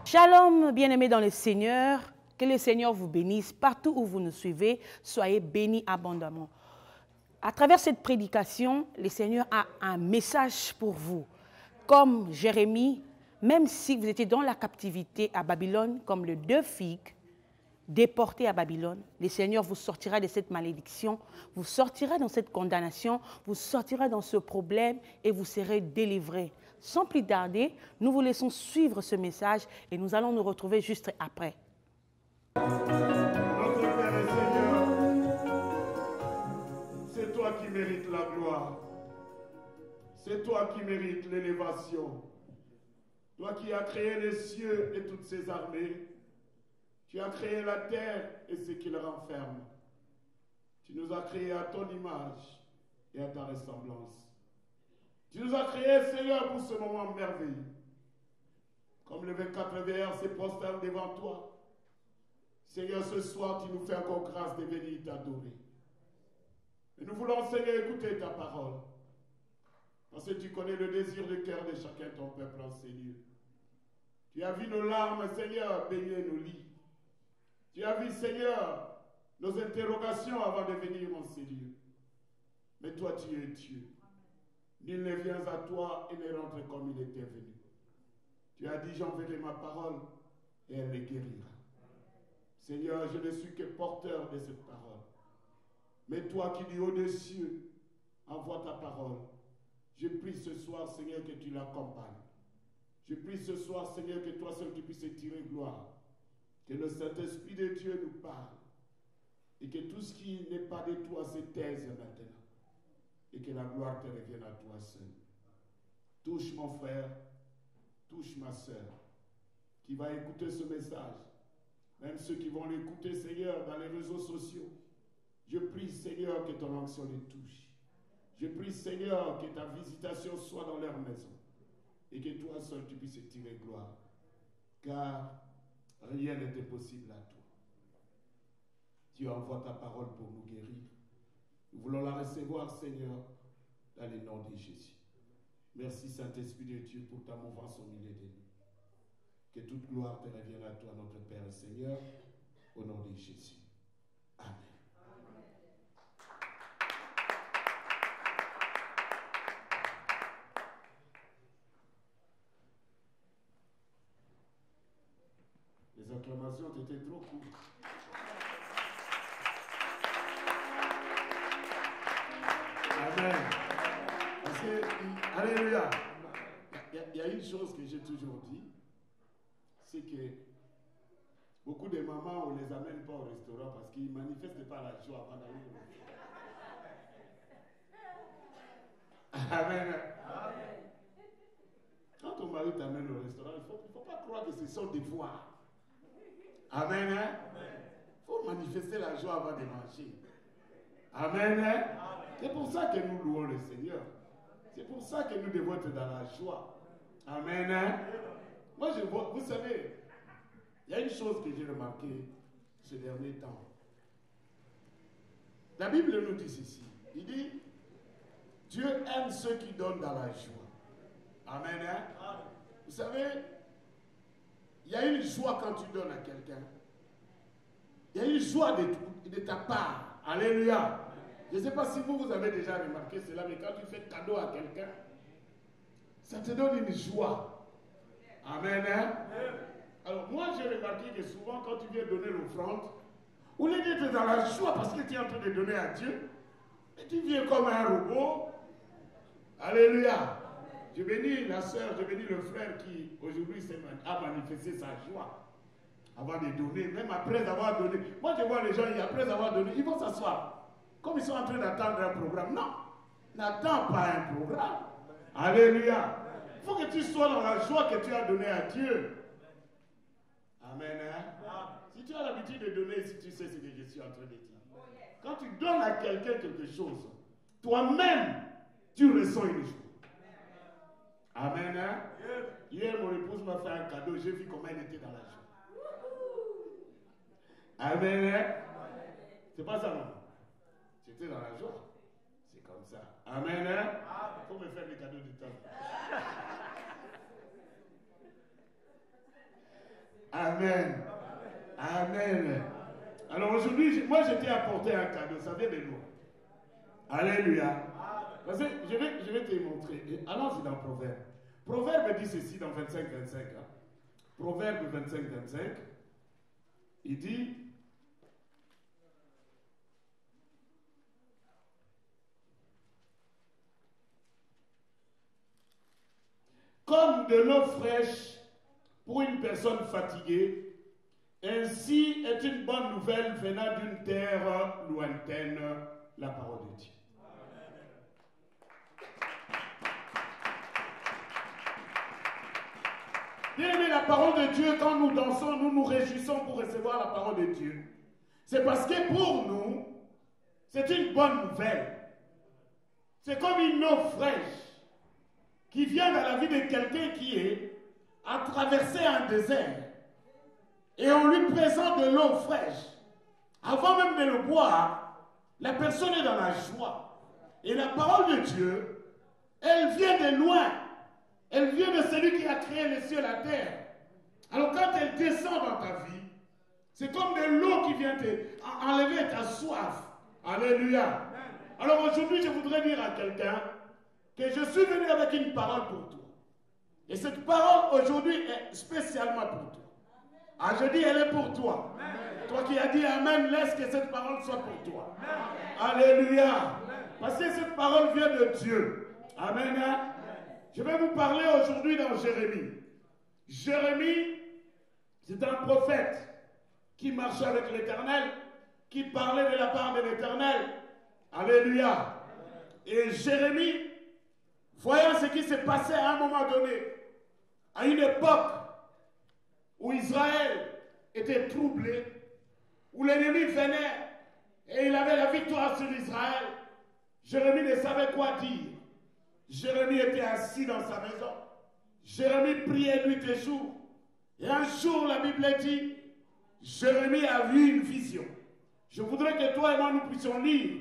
Shalom, bien-aimés dans le Seigneur. Que le Seigneur vous bénisse. Partout où vous nous suivez, soyez bénis abondamment. À travers cette prédication, le Seigneur a un message pour vous. Comme Jérémie, même si vous étiez dans la captivité à Babylone, comme les 2 figues déportées à Babylone, le Seigneur vous sortira de cette malédiction, vous sortira dans cette condamnation, vous sortira dans ce problème et vous serez délivrés. Sans plus tarder, nous vous laissons suivre ce message et nous allons nous retrouver juste après. Notre Père et Seigneur, c'est toi qui mérites la gloire. C'est toi qui mérites l'élévation. Toi qui as créé les cieux et toutes ses armées. Tu as créé la terre et ce qui la renferme. Tu nous as créés à ton image et à ta ressemblance. Tu nous as créés, Seigneur, pour ce moment merveilleux. Comme les 24 veilleurs se prosternent devant toi, Seigneur, ce soir, tu nous fais encore grâce de venir t'adorer. Et nous voulons, Seigneur, écouter ta parole. Parce que tu connais le désir de cœur de chacun de ton peuple en ces lieux. Tu as vu nos larmes, Seigneur, baigner nos lits. Tu as vu, Seigneur, nos interrogations avant de venir en ces lieux. Mais toi, tu es Dieu. Nul ne vient à toi et ne rentre comme il était venu. Tu as dit, j'enverrai ma parole et elle les guérira. Seigneur, je ne suis que porteur de cette parole. Mais toi qui dis au-dessus, envoie ta parole. Je prie ce soir, Seigneur, que tu l'accompagnes. Je prie ce soir, Seigneur, que toi seul tu puisses tirer gloire. Que le Saint-Esprit de Dieu nous parle. Et que tout ce qui n'est pas de toi se taise maintenant. Et que la gloire te revienne à toi seul. Touche mon frère, touche ma soeur, qui va écouter ce message. Même ceux qui vont l'écouter, Seigneur, dans les réseaux sociaux. Je prie, Seigneur, que ton onction les touche. Je prie, Seigneur, que ta visitation soit dans leur maison. Et que toi seul, tu puisses tirer gloire. Car rien n'est impossible à toi. Tu envoies ta parole pour nous guérir. Nous voulons la recevoir, Seigneur, dans le nom de Jésus. Merci, Saint-Esprit de Dieu, pour ta mouvance au milieu de nous. Que toute gloire te revienne à toi, notre Père et Seigneur, au nom de Jésus. Amen. Les acclamations étaient trop courtes. Amen. Parce que, alléluia. Il y a une chose que j'ai toujours dit, c'est que beaucoup de mamans, on ne les amène pas au restaurant parce qu'ils ne manifestent pas la joie avant d'aller au restaurant. Amen. Quand ton mari t'amène au restaurant, il ne faut pas croire que ce sont des voix. Amen. Il faut manifester la joie avant de manger. Amen. C'est pour ça que nous louons le Seigneur. C'est pour ça que nous devons être dans la joie. Amen. Moi, je vois, vous savez, il y a une chose que j'ai remarquée ces derniers temps. La Bible nous dit ceci. Il dit, Dieu aime ceux qui donnent dans la joie. Amen. Vous savez, il y a une joie quand tu donnes à quelqu'un. Il y a une joie de ta part. Alléluia. Je ne sais pas si vous avez déjà remarqué cela, mais quand tu fais cadeau à quelqu'un, ça te donne une joie. Amen. Alors moi, j'ai remarqué que souvent, quand tu viens donner l'offrande, au lieu d'être dans la joie parce que tu es en train de donner à Dieu, et tu viens comme un robot. Alléluia. Je bénis la sœur, je bénis le frère qui aujourd'hui a manifesté sa joie avant de donner, même après avoir donné. Moi, je vois les gens, après avoir donné, ils vont s'asseoir. Comme ils sont en train d'attendre un programme. Non, n'attends pas un programme. Alléluia. Il faut que tu sois dans la joie que tu as donnée à Dieu. Amen. Si tu as l'habitude de donner, si tu sais ce que je suis en train de dire. Quand tu donnes à quelqu'un quelque chose, toi-même, tu ressens une joie. Amen. Hier, mon épouse m'a fait un cadeau. J'ai vu comment elle était dans la joie. Amen. C'est pas ça, non? J'étais dans la joie. C'est comme ça. Amen. Il faut me faire des cadeaux du temps. Amen. Amen. Alors aujourd'hui, moi je t'ai apporté un cadeau, ça vient de loin. Alléluia. Parce que je vais te montrer. Allons-y dans Proverbe. Proverbe dit ceci dans 25-25. Hein. Proverbe 25-25. Il dit... Comme de l'eau fraîche pour une personne fatiguée, ainsi est une bonne nouvelle venant d'une terre lointaine, la parole de Dieu. Bien aimé, la parole de Dieu, quand nous dansons, nous nous réjouissons pour recevoir la parole de Dieu. C'est parce que pour nous, c'est une bonne nouvelle. C'est comme une eau fraîche qui vient dans la vie de quelqu'un qui a traversé un désert. Et on lui présente de l'eau fraîche. Avant même de le boire, la personne est dans la joie. Et la parole de Dieu, elle vient de loin. Elle vient de celui qui a créé les cieux et la terre. Alors quand elle descend dans ta vie, c'est comme de l'eau qui vient enlever ta soif. Alléluia. Alors aujourd'hui, je voudrais dire à quelqu'un que je suis venu avec une parole pour toi. Et cette parole aujourd'hui est spécialement pour toi. Ah, je dis, elle est pour toi. Amen. Toi qui as dit Amen, laisse que cette parole soit pour toi. Amen. Alléluia. Amen. Parce que cette parole vient de Dieu. Amen. Amen. Je vais vous parler aujourd'hui dans Jérémie. Jérémie, c'est un prophète qui marchait avec l'Éternel, qui parlait de la part de l'Éternel. Alléluia. Et Jérémie, voyant ce qui s'est passé à un moment donné, à une époque où Israël était troublé, où l'ennemi venait et il avait la victoire sur Israël, Jérémie ne savait quoi dire. Jérémie était assis dans sa maison. Jérémie priait nuit et jour. Et un jour, la Bible dit, Jérémie a vu une vision. Je voudrais que toi et moi nous puissions lire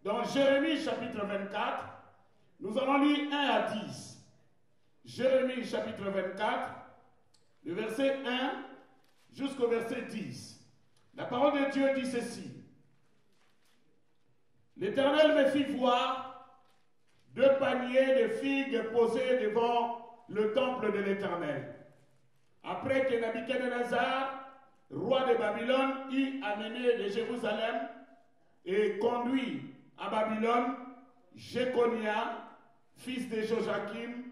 dans Jérémie chapitre 24. Nous allons lire 1 à 10. Jérémie chapitre 24, le verset 1 jusqu'au verset 10. La parole de Dieu dit ceci. L'Éternel me fit voir 2 paniers de figues posés devant le temple de l'Éternel. Après que Nabuchodonosor, roi de Babylone, eut amené de Jérusalem et conduit à Babylone Jéconia, fils de Joachim,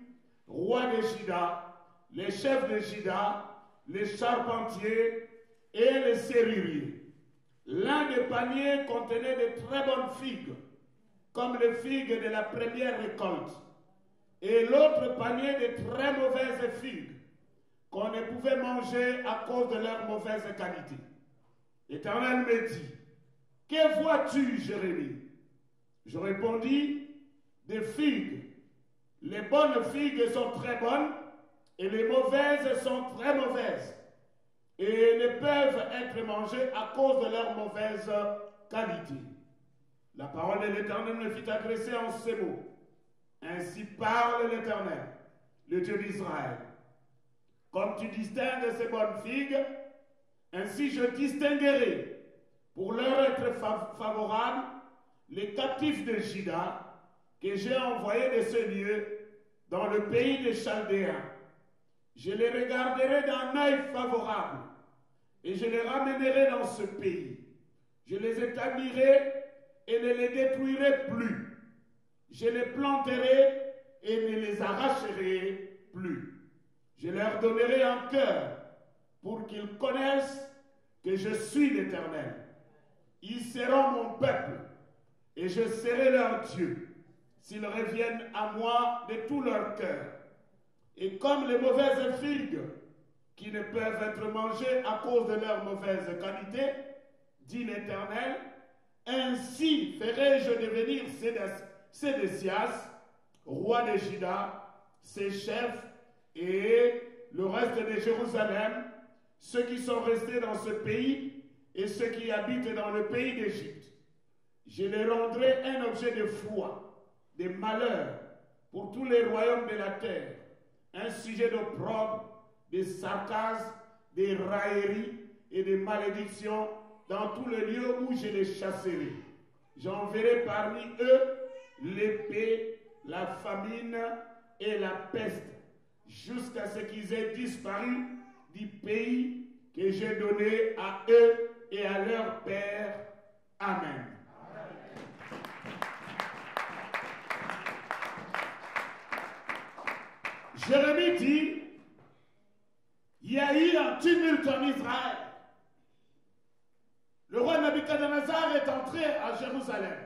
roi de Juda, les chefs de Juda, les charpentiers et les serruriers. L'un des paniers contenait de très bonnes figues, comme les figues de la première récolte, et l'autre panier de très mauvaises figues, qu'on ne pouvait manger à cause de leur mauvaise qualité. L'Éternel me dit, « Que vois-tu, Jérémie ?» Je répondis, « Des figues. Les bonnes figues sont très bonnes, et les mauvaises sont très mauvaises, et ne peuvent être mangées à cause de leur mauvaise qualité. » La parole de l'Éternel me fit adresser en ces mots. « Ainsi parle l'Éternel, le Dieu d'Israël. Comme tu distingues ces bonnes figues, ainsi je distinguerai, pour leur être favorable, les captifs de Juda, que j'ai envoyés de ce lieu dans le pays des Chaldéens. Je les regarderai d'un œil favorable, et je les ramènerai dans ce pays. Je les établirai et ne les détruirai plus. Je les planterai et ne les arracherai plus. Je leur donnerai un cœur pour qu'ils connaissent que je suis l'Éternel. Ils seront mon peuple et je serai leur Dieu s'ils reviennent à moi de tout leur cœur. Et comme les mauvaises figues qui ne peuvent être mangées à cause de leur mauvaise qualité, dit l'Éternel, ainsi ferai-je devenir Sédécias, roi de Juda, ses chefs et le reste de Jérusalem, ceux qui sont restés dans ce pays et ceux qui habitent dans le pays d'Égypte. Je les rendrai un objet de foi, de malheur pour tous les royaumes de la terre, un sujet d'opprobre, de sarcasme, des railleries et des malédictions dans tous les lieux où je les chasserai. J'enverrai parmi eux l'épée, la famine et la peste, jusqu'à ce qu'ils aient disparu du pays que j'ai donné à eux et à leur père. Amen. Jérémie dit, il y a eu un tumulte en Israël. Le roi Nabuchodonosor est entré à Jérusalem.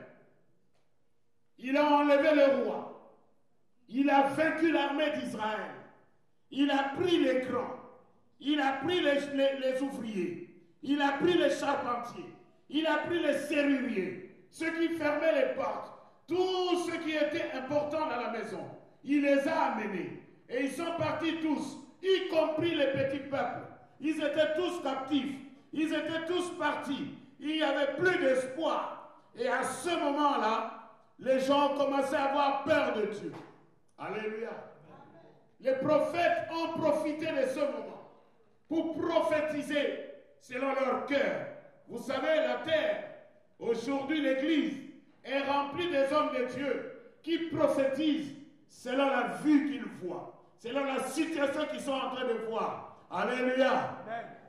Il a enlevé le roi. Il a vaincu l'armée d'Israël. Il a pris les grands. Il a pris les ouvriers. Il a pris les charpentiers. Il a pris les serruriers. Ceux qui fermaient les portes. Tous ceux qui étaient importants dans la maison. Il les a amenés. Et ils sont partis tous, y compris les petits peuples. Ils étaient tous captifs. Ils étaient tous partis. Il n'y avait plus d'espoir. Et à ce moment-là, les gens ont commencé à avoir peur de Dieu. Alléluia. Les prophètes ont profité de ce moment pour prophétiser selon leur cœur. Vous savez, la terre, aujourd'hui l'Église, est remplie des hommes de Dieu qui prophétisent selon la vue qu'ils voient, selon la situation qu'ils sont en train de voir. Alléluia.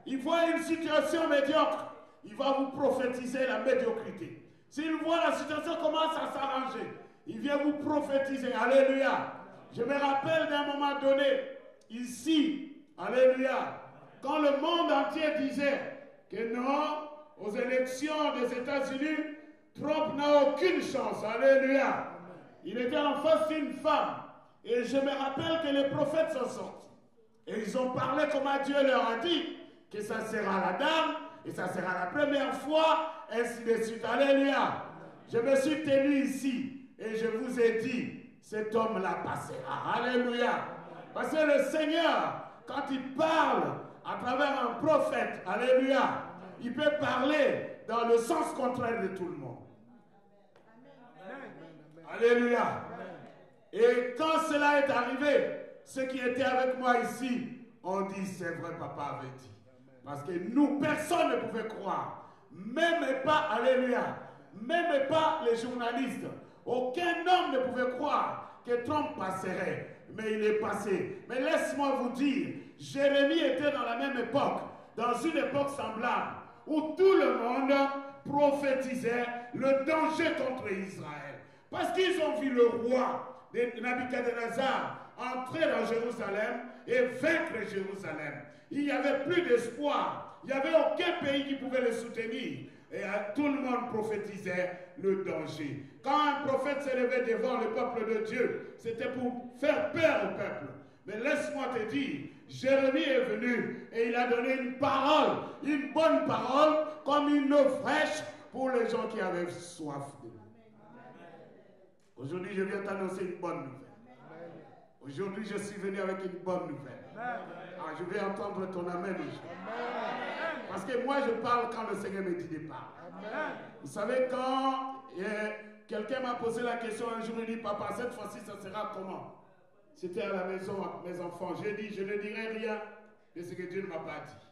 Ils voient une situation médiocre, il va vous prophétiser la médiocrité. S'il voit la situation commence à s'arranger, il vient vous prophétiser. Alléluia. Je me rappelle d'un moment donné, ici, alléluia, quand le monde entier disait que non, aux élections des États-Unis, Trump n'a aucune chance. Alléluia. Il était en face d'une femme. Et je me rappelle que les prophètes sont sortis. Et ils ont parlé comme Dieu leur a dit, que ça sera la dame, et ça sera la première fois, ainsi de suite. Alléluia. Je me suis tenu ici, et je vous ai dit, cet homme-là passera. Alléluia. Parce que le Seigneur, quand il parle à travers un prophète, alléluia, il peut parler dans le sens contraire de tout le monde. Alléluia. Et quand cela est arrivé, ceux qui étaient avec moi ici ont dit, c'est vrai, papa avait dit. Parce que nous, personne ne pouvait croire. Même pas, alléluia, même pas les journalistes. Aucun homme ne pouvait croire que Trump passerait. Mais il est passé. Mais laisse-moi vous dire, Jérémie était dans la même époque, dans une époque semblable, où tout le monde prophétisait le danger contre Israël. Parce qu'ils ont vu le roi de Nabuchodonosor entrer dans Jérusalem et vaincre Jérusalem. Il n'y avait plus d'espoir. Il n'y avait aucun pays qui pouvait le soutenir. Et tout le monde prophétisait le danger. Quand un prophète s'est levé devant le peuple de Dieu, c'était pour faire peur au peuple. Mais laisse-moi te dire, Jérémie est venu et il a donné une parole, une bonne parole, comme une eau fraîche pour les gens qui avaient soif de l'eau. Aujourd'hui, je viens t'annoncer une bonne nouvelle. Aujourd'hui, je suis venu avec une bonne nouvelle. Ah, je vais entendre ton amen. Parce que moi, je parle quand le Seigneur me dit de parler. Vous savez, quand quelqu'un m'a posé la question un jour, il dit, papa, cette fois-ci, ça sera comment? C'était à la maison avec mes enfants. J'ai dit, je ne dirai rien de ce que Dieu ne m'a pas dit.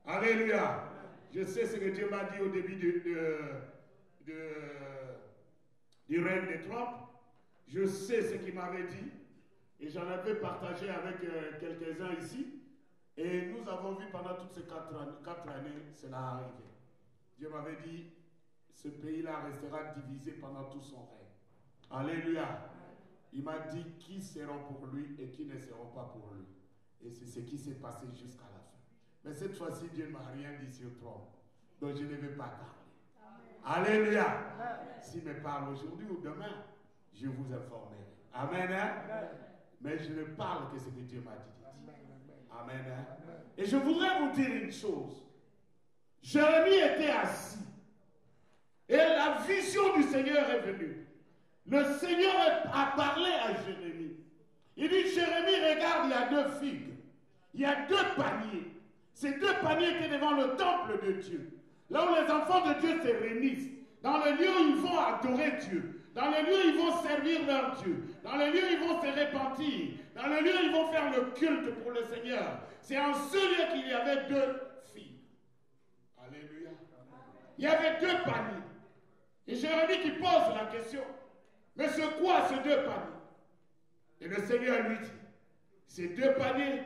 Alléluia. Je sais ce que Dieu m'a dit au début du règne de Trump. Je sais ce qu'il m'avait dit. Et j'en avais partagé avec quelques-uns ici. Et nous avons vu pendant toutes ces 4 années, cela arrivé. Dieu m'avait dit, ce pays-là restera divisé pendant tout son règne. Alléluia. Il m'a dit qui seront pour lui et qui ne seront pas pour lui. Et c'est ce qui s'est passé jusqu'à la fin. Mais cette fois-ci, Dieu ne m'a rien dit sur Trump. Donc je ne vais pas parler. Alléluia. S'il me parle aujourd'hui ou demain, je vous informerai. Amen. Hein? Mais je ne parle que ce que Dieu m'a dit. Amen. Hein? Et je voudrais vous dire une chose. Jérémie était assis. Et la vision du Seigneur est venue. Le Seigneur a parlé à Jérémie. Il dit, Jérémie, regarde, il y a 2 figues. Il y a 2 paniers. Ces 2 paniers étaient devant le temple de Dieu. Là où les enfants de Dieu se réunissent. Dans les lieux où ils vont adorer Dieu. Dans les lieux où ils vont servir leur Dieu. Dans les lieux où ils vont se repentir. Dans le lieu, ils vont faire le culte pour le Seigneur. C'est en ce lieu qu'il y avait 2 filles. Alléluia. Il y avait 2 paniers. Et Jérémie qui pose la question, mais c'est quoi ces 2 paniers? Et le Seigneur lui dit, ces 2 paniers,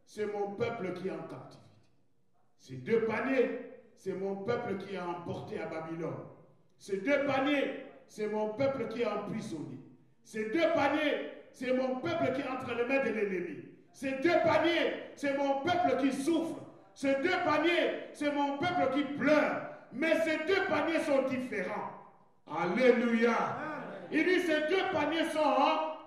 c'est mon peuple qui est en captivité. Ces 2 paniers, c'est mon peuple qui est emporté à Babylone. Ces 2 paniers, c'est mon peuple qui est emprisonné. Ces 2 paniers, c'est mon peuple qui est entre les mains de l'ennemi. Ces 2 paniers, c'est mon peuple qui souffre. Ces 2 paniers, c'est mon peuple qui pleure. Mais ces 2 paniers sont différents. Alléluia. Il dit ces 2 paniers sont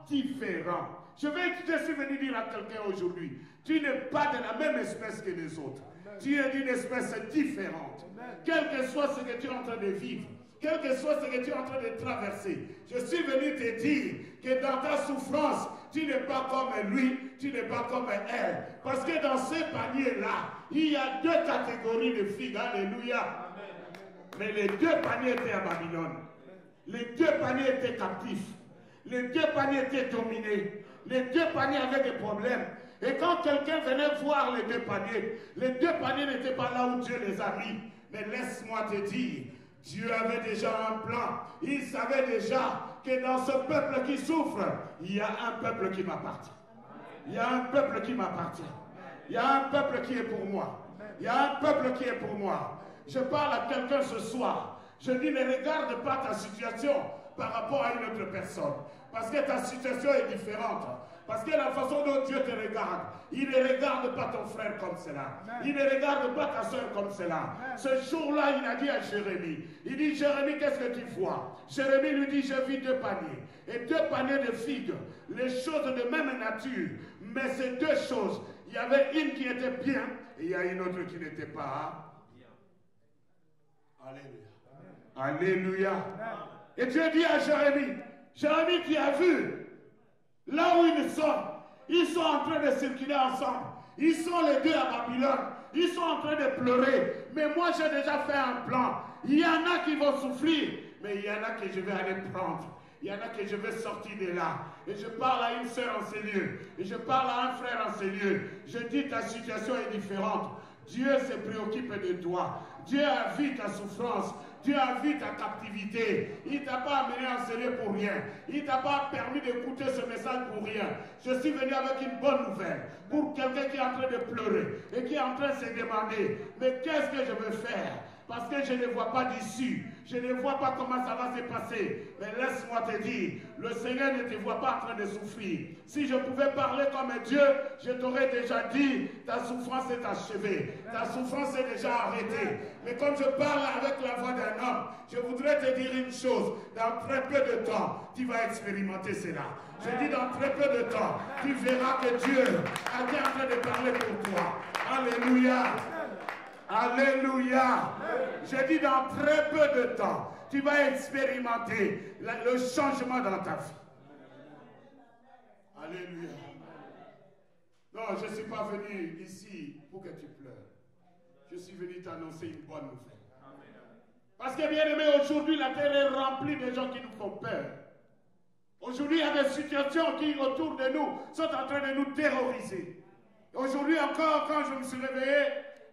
différents. Je suis venu dire à quelqu'un aujourd'hui, tu n'es pas de la même espèce que les autres. Tu es d'une espèce différente. Quel que soit ce que tu es en train de vivre, quel que soit ce que tu es en train de traverser, je suis venu te dire que dans ta souffrance, tu n'es pas comme lui, tu n'es pas comme elle. Parce que dans ces paniers-là, il y a 2 catégories de filles. Alléluia. Mais les 2 paniers étaient à Babylone. Les 2 paniers étaient captifs. Les 2 paniers étaient dominés. Les 2 paniers avaient des problèmes. Et quand quelqu'un venait voir les 2 paniers n'étaient pas là où Dieu les a mis. Mais laisse-moi te dire, Dieu avait déjà un plan. Il savait déjà que dans ce peuple qui souffre, il y a un peuple qui m'appartient. Il y a un peuple qui m'appartient. Il y a un peuple qui est pour moi. Il y a un peuple qui est pour moi. Je parle à quelqu'un ce soir. Je dis, ne regarde pas ta situation par rapport à une autre personne. Parce que ta situation est différente. Parce que la façon dont Dieu te regarde, il ne regarde pas ton frère comme cela. Il ne regarde pas ta soeur comme cela. Ce jour-là, il a dit à Jérémie, il dit, Jérémie, qu'est-ce que tu vois? Jérémie lui dit, j'ai vu 2 paniers. Et 2 paniers de figues, les choses de même nature. Mais ces 2 choses, il y avait une qui était bien et il y a une autre qui n'était pas bien. Alléluia. Alléluia. Et Dieu dit à Jérémie, Jérémie, tu as vu, là où ils sont en train de circuler ensemble. Ils sont les 2 à Babylone. Ils sont en train de pleurer. Mais moi, j'ai déjà fait un plan. Il y en a qui vont souffrir, mais il y en a que je vais aller prendre. Il y en a que je vais sortir de là. Et je parle à une sœur en ces lieux. Et je parle à un frère en ces lieux. Je dis, ta situation est différente. Dieu se préoccupe de toi. Dieu a vu ta souffrance. Dieu a vu ta captivité. Il ne t'a pas amené en ce lieu pour rien. Il ne t'a pas permis d'écouter ce message pour rien. Je suis venu avec une bonne nouvelle pour quelqu'un qui est en train de pleurer et qui est en train de se demander, mais qu'est-ce que je veux faire? Parce que je ne vois pas d'issue. Je ne vois pas comment ça va se passer. Mais laisse-moi te dire, le Seigneur ne te voit pas en train de souffrir. Si je pouvais parler comme Dieu, je t'aurais déjà dit, ta souffrance est achevée. Ta souffrance est déjà arrêtée. Mais comme je parle avec la voix d'un homme, je voudrais te dire une chose. Dans très peu de temps, tu vas expérimenter cela. Je dis dans très peu de temps, tu verras que Dieu a été en train de parler pour toi. Alléluia. Alléluia. Je dis dans très peu de temps, tu vas expérimenter le changement dans ta vie. Alléluia. Non, je ne suis pas venu ici pour que tu pleures. Je suis venu t'annoncer une bonne nouvelle. Parce que bien aimé, aujourd'hui, la terre est remplie de gens qui nous font peur. Aujourd'hui, il y a des situations qui, autour de nous, sont en train de nous terroriser. Aujourd'hui encore, quand je me suis réveillé,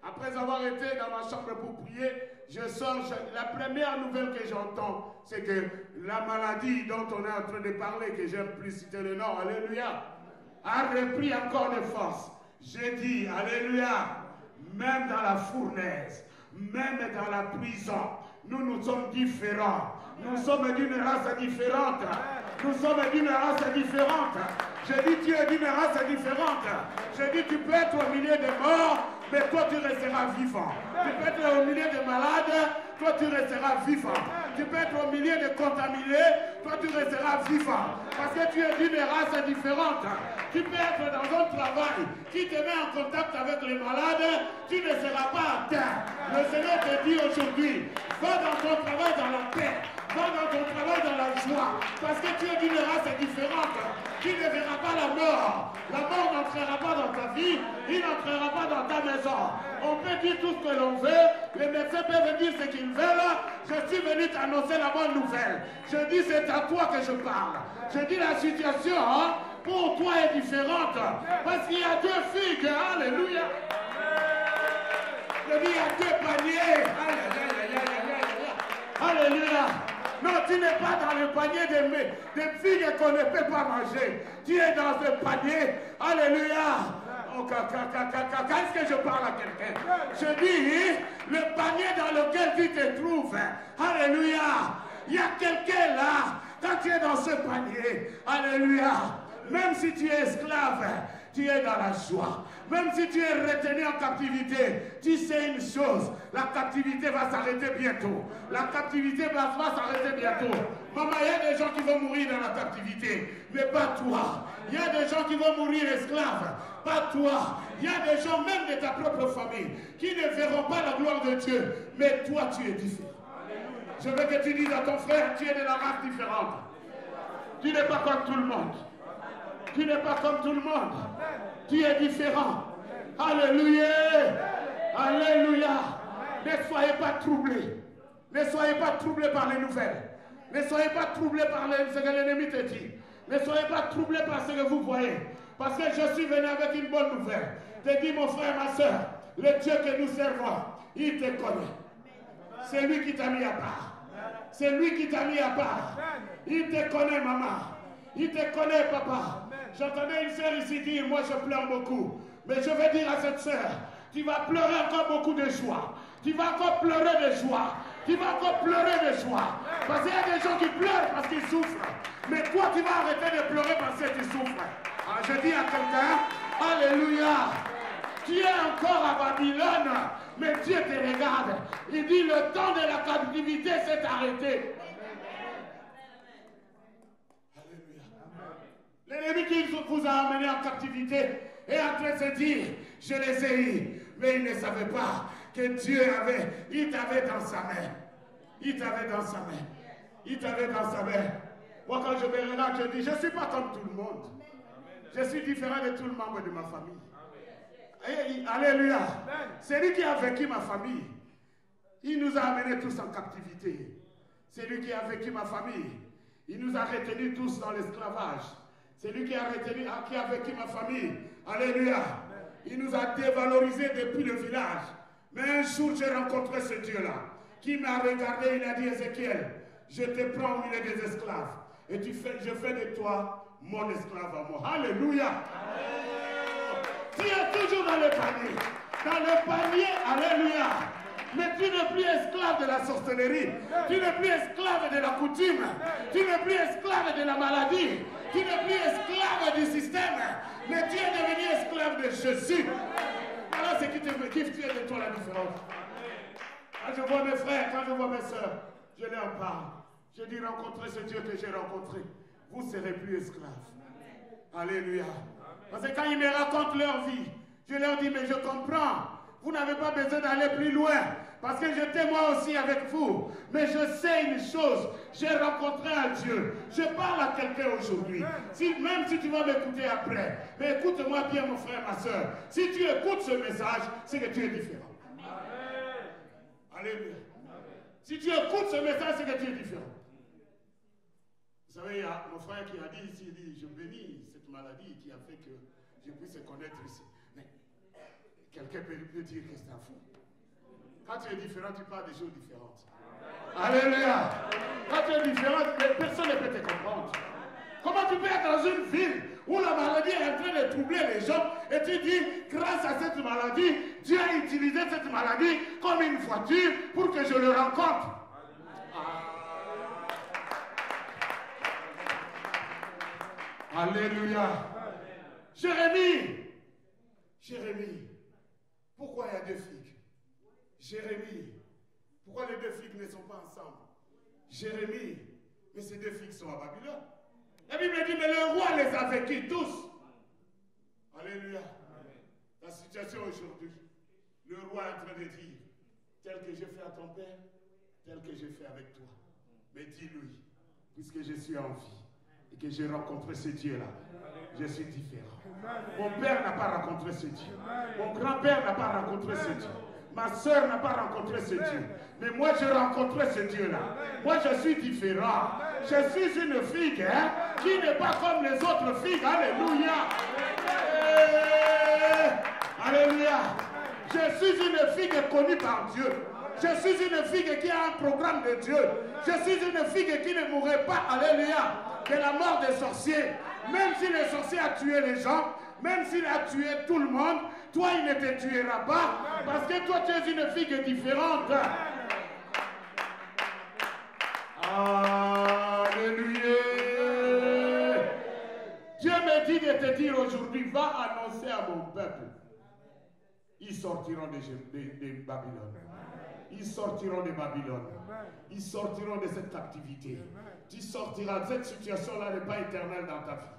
après avoir été dans ma chambre pour prier, je sors, la première nouvelle que j'entends, c'est que la maladie dont on est en train de parler, que j'aime plus citer le nom, alléluia, a repris encore de force. J'ai dit, alléluia, même dans la fournaise, même dans la prison, nous sommes différents. Nous sommes d'une race différente. Nous sommes d'une race différente. Je dis, tu es d'une race différente. Je dis, tu peux être au milieu des morts, mais toi tu resteras vivant. Tu peux être au milieu des malades, toi tu resteras vivant. Tu peux être au milieu des contaminés, toi tu resteras vivant. Parce que tu es d'une race différente. Tu peux être dans un travail qui te met en contact avec les malades, tu ne seras pas atteint. Le Seigneur te dit aujourd'hui, va dans ton travail dans la paix. Va dans ton travail dans la joie, parce que tu es d'une race différente. Tu ne verras pas la mort. La mort n'entrera pas dans ta vie, il n'entrera pas dans ta maison. On peut dire tout ce que l'on veut, les médecins peuvent dire ce qu'ils veulent. Je suis venu t'annoncer la bonne nouvelle. Je dis c'est à toi que je parle. Je dis la situation pour toi est différente. Parce qu'il y a 2 figues. Alléluia. Je dis, il y a 2 paniers. Alléluia. Non, tu n'es pas dans le panier des figues qu'on ne peut pas manger. Tu es dans un panier. Alléluia. Est-ce que je parle à quelqu'un? Je dis, le panier dans lequel tu te trouves. Alléluia. Il y a quelqu'un là. Quand tu es dans ce panier. Alléluia. Même si tu es esclave, tu es dans la joie. Même si tu es retenu en captivité, tu sais une chose, la captivité va s'arrêter bientôt. La captivité va s'arrêter bientôt. Maman, il y a des gens qui vont mourir dans la captivité, mais pas toi. Il y a des gens qui vont mourir esclaves, pas toi. Il y a des gens, même de ta propre famille, qui ne verront pas la gloire de Dieu, mais toi, tu es différent. Je veux que tu dises à ton frère, tu es de la race différente. Tu n'es pas comme tout le monde. Tu n'es pas comme tout le monde. Tu es différent. Alléluia. Alléluia. Ne soyez pas troublés. Ne soyez pas troublés par les nouvelles. Ne soyez pas troublés par ce que l'ennemi te dit. Ne soyez pas troublés par ce que vous voyez. Parce que je suis venu avec une bonne nouvelle. Te dis, mon frère, ma soeur, le Dieu que nous servons, il te connaît. C'est lui qui t'a mis à part. C'est lui qui t'a mis à part. Il te connaît, maman. Il te connaît, papa. J'entendais une sœur ici dire, moi je pleure beaucoup. Mais je vais dire à cette sœur, tu vas pleurer encore beaucoup de joie. Tu vas encore pleurer de joie. Tu vas encore pleurer de joie. Parce qu'il y a des gens qui pleurent parce qu'ils souffrent. Mais toi, tu vas arrêter de pleurer parce que tu souffres. Alors, je dis à quelqu'un, alléluia. Tu es encore à Babylone, mais Dieu te regarde. Il dit, le temps de la captivité s'est arrêté. L'ennemi qui vous a amené en captivité est en train de se dire, je les ai eus. Mais il ne savait pas que Dieu il t'avait dans sa main. Il t'avait dans sa main. Il t'avait dans sa main. Moi, quand je me regarde, je dis, je ne suis pas comme tout le monde. Je suis différent de tout le membre de ma famille. Alléluia. C'est lui qui a vécu ma famille. Il nous a amenés tous en captivité. C'est lui qui a vécu ma famille. Il nous a retenus tous dans l'esclavage. C'est lui qui a vécu ma famille. Alléluia. Il nous a dévalorisés depuis le village. Mais un jour, j'ai rencontré ce Dieu-là qui m'a regardé. Il a dit, Ézéchiel, je te prends au milieu des esclaves. Et je fais de toi mon esclave à moi. Alléluia. Tu es toujours dans le panier. Dans le panier, alléluia. Mais tu n'es plus esclave de la sorcellerie. Tu n'es plus esclave de la coutume. Tu n'es plus esclave de la maladie. Tu n'es plus esclave du système. Mais tu es devenu esclave de Jésus. Voilà ce qui fait de toi la différence. Quand je vois mes frères, quand je vois mes soeurs, je leur parle. Je dis, rencontrez ce Dieu que j'ai rencontré. Vous ne serez plus esclaves. Alléluia. Parce que quand ils me racontent leur vie, je leur dis, mais je comprends. Vous n'avez pas besoin d'aller plus loin. Parce que j'étais moi aussi avec vous. Mais je sais une chose. J'ai rencontré un Dieu. Je parle à quelqu'un aujourd'hui. Même si tu vas m'écouter après. Mais écoute-moi bien, mon frère, ma soeur. Si tu écoutes ce message, c'est que tu es différent. Alléluia. Si tu écoutes ce message, c'est que tu es différent. Vous savez, il y a mon frère qui a dit ici, il dit, je bénis cette maladie qui a fait que je puisse connaître ici. Mais quelqu'un peut dire que c'est un fou. Quand tu es différent, tu parles des choses différentes. Alléluia. Quand tu es différent, personne ne peut te comprendre. Comment tu peux être dans une ville où la maladie est en train de troubler les gens et tu dis, grâce à cette maladie, Dieu a utilisé cette maladie comme une voiture pour que je le rencontre. Alléluia. Jérémie, pourquoi il y a 2 figues? Jérémie, pourquoi les 2 figues ne sont pas ensemble? Jérémie, mais ces 2 figues sont à Babylone. La Bible dit, mais le roi les a vécues tous. Alléluia. La situation aujourd'hui, le roi est en train de dire, tel que j'ai fait à ton père, tel que j'ai fait avec toi. Mais dis-lui, puisque je suis en vie et que j'ai rencontré ce Dieu-là, je suis différent. Mon père n'a pas rencontré ce Dieu. Mon grand-père n'a pas rencontré ce Dieu. Ma soeur n'a pas rencontré ce Dieu. Mais moi, j'ai rencontré ce Dieu-là. Moi, je suis différent. Je suis une figue, hein? qui n'est pas comme les autres figues. Alléluia. Alléluia. Je suis une figue connue par Dieu. Je suis une figue qui a un programme de Dieu. Je suis une figue qui ne mourrait pas, alléluia, de la mort des sorciers. Même si le sorcier a tué les gens, même s'il a tué tout le monde, toi il ne te tuera pas, parce que toi tu es une figue différente. Alléluia. Dieu me dit de te dire aujourd'hui, va annoncer à mon peuple, ils sortiront de Babylone. Ils sortiront de Babylone. Ils sortiront de cette captivité. Tu sortiras. Cette situation-là n'est pas éternelle dans ta vie.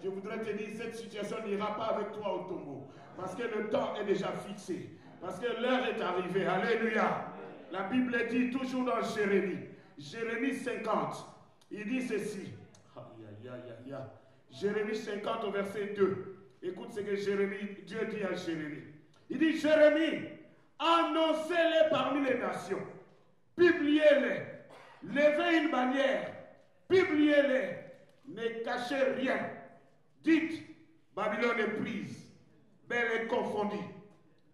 Je voudrais te dire, cette situation n'ira pas avec toi au tombeau. Parce que le temps est déjà fixé. Parce que l'heure est arrivée. Alléluia. La Bible dit toujours dans Jérémie. Jérémie 50. Il dit ceci. Jérémie 50 au verset 2. Écoute ce que Dieu dit à Jérémie. Il dit, Jérémie, annoncez-les parmi les nations, publiez-les, levez une bannière, publiez-les, ne cachez rien. Dites, Babylone est prise, Bel est confondue,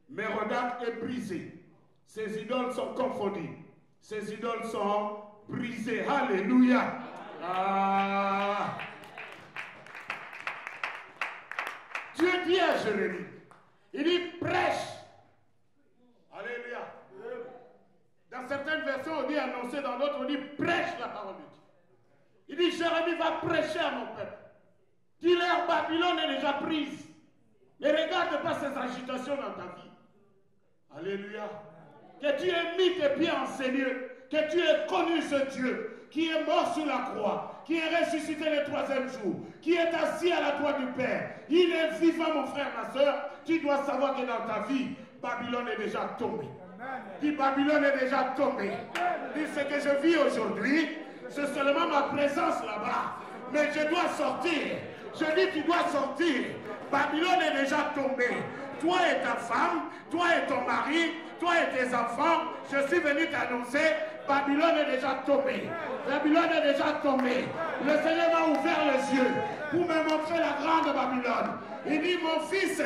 Mérodach est brisé, ses idoles sont confondues, ses idoles sont brisées. Alléluia. Dieu dit à Jérémie, il dit prêche. Alléluia. Dans certaines versions, on dit annoncer, dans d'autres, on dit prêche la parole de Dieu. Il dit Jérémie va prêcher à mon peuple. Dis-leur, Babylone est déjà prise. Ne regarde pas ces agitations dans ta vie. Alléluia. Que tu aies mis tes pieds en Seigneur, que tu aies connu ce Dieu qui est mort sur la croix, qui est ressuscité le troisième jour, qui est assis à la droite du Père. Il est vivant, mon frère, ma soeur. Tu dois savoir que dans ta vie, Babylone est déjà tombée. Dis, Babylone est déjà tombée. Dis, ce que je vis aujourd'hui, c'est seulement ma présence là-bas. Mais je dois sortir. Je dis, tu dois sortir. Babylone est déjà tombée. Toi et ta femme, toi et ton mari, toi et tes enfants, je suis venu t'annoncer, Babylone est déjà tombée. Babylone est déjà tombée. Le Seigneur m'a ouvert les yeux pour me montrer la grande Babylone. Il dit, mon fils,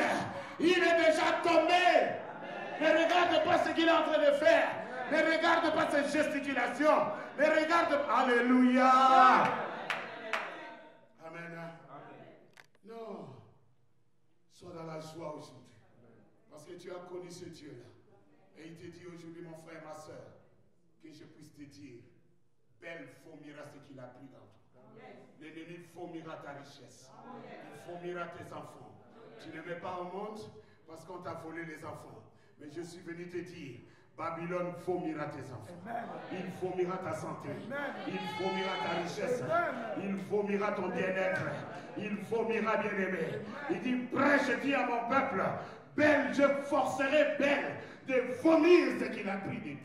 il est déjà tombé. Ne regarde pas ce qu'il est en train de faire. Ne regarde pas ses gesticulations. Ne regarde pas. Alléluia. Amen. Non. Sois dans la joie aujourd'hui. Parce que tu as connu ce Dieu-là. Et il te dit aujourd'hui, mon frère, ma soeur, que je puisse te dire, belle vomira ce qu'il a pris dans toi. L'ennemi vomira ta richesse. Il vomira tes enfants. Tu ne mets pas au monde parce qu'on t'a volé les enfants. Mais je suis venu te dire, Babylone vomira tes enfants. Il vomira ta santé. Il vomira ta richesse. Il vomira ton bien-être. Il vomira bien-aimé. Il dit, prêche, dis à mon peuple, belle, je forcerai belle de vomir ce qu'il a pris de tout.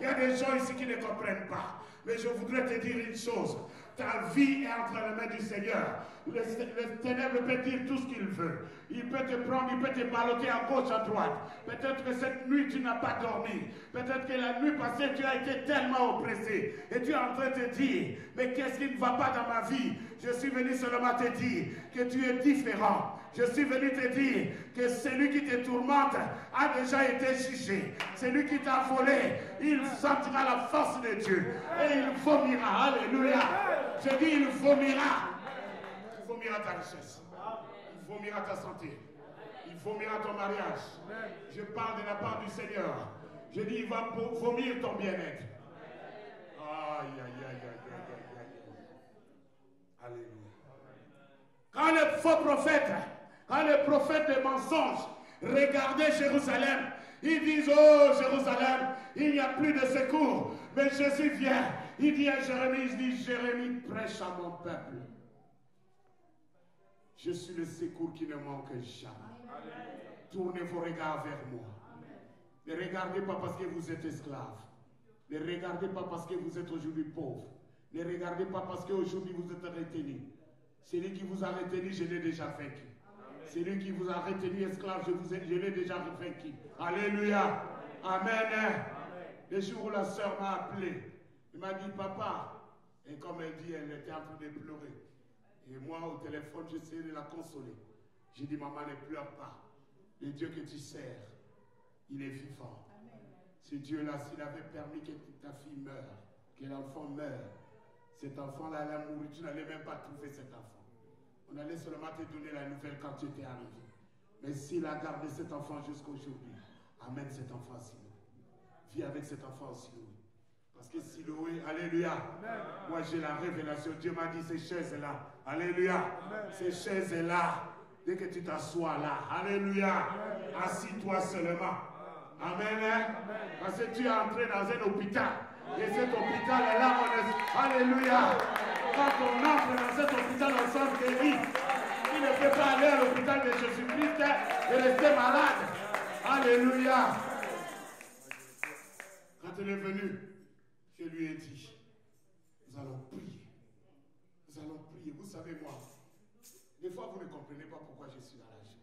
Il y a des gens ici qui ne comprennent pas. Mais je voudrais te dire une chose. Ta vie est entre les mains du Seigneur. Le ténèbre peut dire tout ce qu'il veut. Il peut te prendre, il peut te balloter à gauche, à droite. Peut-être que cette nuit, tu n'as pas dormi. Peut-être que la nuit passée, tu as été tellement oppressé. Et tu es en train de te dire, mais qu'est-ce qui ne va pas dans ma vie? Je suis venu seulement te dire que tu es différent. Je suis venu te dire que celui qui te tourmente a déjà été jugé. Celui qui t'a volé, il sentira la force de Dieu. Et il vomira. Alléluia. Je dis, il vomira. Il vomira ta richesse. Il vomira ta santé. Il vomira ton mariage. Je parle de la part du Seigneur. Je dis, il va vomir ton bien-être. Aïe, aïe, aïe, aïe, aïe, aïe. Alléluia. Quand le faux prophète, quand le prophète des mensonges regardait Jérusalem, ils disent, oh Jérusalem, il n'y a plus de secours. Mais Jésus vient. Il dit à Jérémie, il dit, Jérémie, prêche à mon peuple. Je suis le secours qui ne manque jamais. Tournez vos regards vers moi. Ne regardez pas parce que vous êtes esclaves. Ne regardez pas parce que vous êtes aujourd'hui pauvres. Ne regardez pas parce qu'aujourd'hui vous êtes retenus. Celui qui vous a retenu, je l'ai déjà vaincu. Celui qui vous a retenu esclave, je l'ai déjà vaincu. Alléluia. Amen. Le jour où la sœur m'a appelé, il m'a dit, papa, et comme elle dit, elle était en train de pleurer. Et moi, au téléphone, j'essayais de la consoler. J'ai dit, maman, ne pleure pas. Le Dieu que tu sers, il est vivant. Ce Dieu-là, s'il avait permis que ta fille meure, que l'enfant meure, cet enfant-là, elle a mouru, tu n'allais même pas trouver cet enfant. On allait seulement te donner la nouvelle quand tu étais arrivé. Mais s'il a gardé cet enfant jusqu'à aujourd'hui, amène cet enfant à Siloé. Vis avec cet enfant à Siloé. Parce que Siloé, alléluia. Amen. Moi j'ai la révélation. Dieu m'a dit ces chaises-là. Alléluia. Amen. Ces chaises-là. Dès que tu t'assois là. Alléluia. Assis-toi seulement. Amen. Amen. Parce que tu es entré dans un hôpital. Et cet hôpital est là. Alléluia. Quand on entre dans cet hôpital, on s'en guérit. Il ne peut pas aller à l'hôpital de Jésus-Christ et rester malade. Alléluia. Quand elle est venue, je lui ai dit, nous allons prier. Nous allons prier. Vous savez, moi, des fois, vous ne comprenez pas pourquoi je suis dans la joie.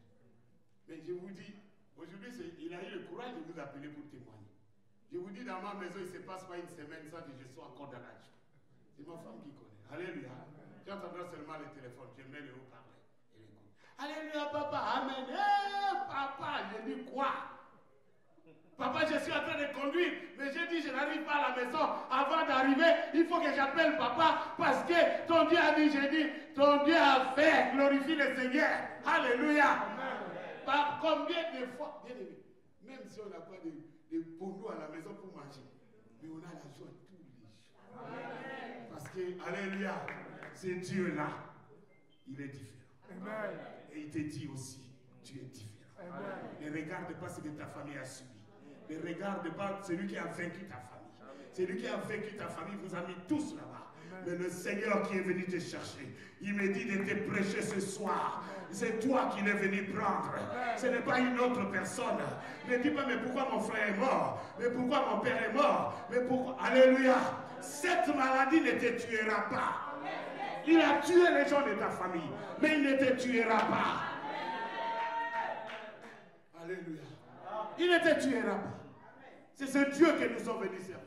Mais je vous dis, aujourd'hui, il a eu le courage de vous appeler pour témoigner. Je vous dis, dans ma maison, il ne se passe pas une semaine sans que je sois encore dans la joie. C'est ma femme qui connaît. Alléluia. J'entendrai seulement le téléphone. Je mets le haut-parleur. Elle écoute. Alléluia, papa. Amen. Papa, je dis quoi? Papa, je suis en train de conduire, mais j'ai dit, je n'arrive pas à la maison. Avant d'arriver, il faut que j'appelle papa, parce que ton Dieu a dit, j'ai dit, ton Dieu a fait, glorifie le Seigneur. Alléluia. Par combien de fois, bien aimé, même si on n'a pas de boulot à la maison pour manger, mais on a la joie tous les jours. Amen. Parce que, alléluia, ce Dieu-là, il est différent. Amen. Et il te dit aussi, tu es différent. Amen. Ne regarde pas ce que ta famille a subi. Ne regarde pas celui qui a vaincu ta famille. Celui qui a vaincu ta famille vous a mis tous là-bas. Mais le Seigneur qui est venu te chercher, il me dit de te prêcher ce soir. C'est toi qu'il est venu prendre. Ce n'est pas une autre personne. Ne dis pas, mais pourquoi mon frère est mort? Mais pourquoi mon père est mort? Mais pourquoi? Alléluia. Cette maladie ne te tuera pas. Il a tué les gens de ta famille, mais il ne te tuera pas. Alléluia. Il ne te tuera pas. C'est ce Dieu que nous sommes venus servir.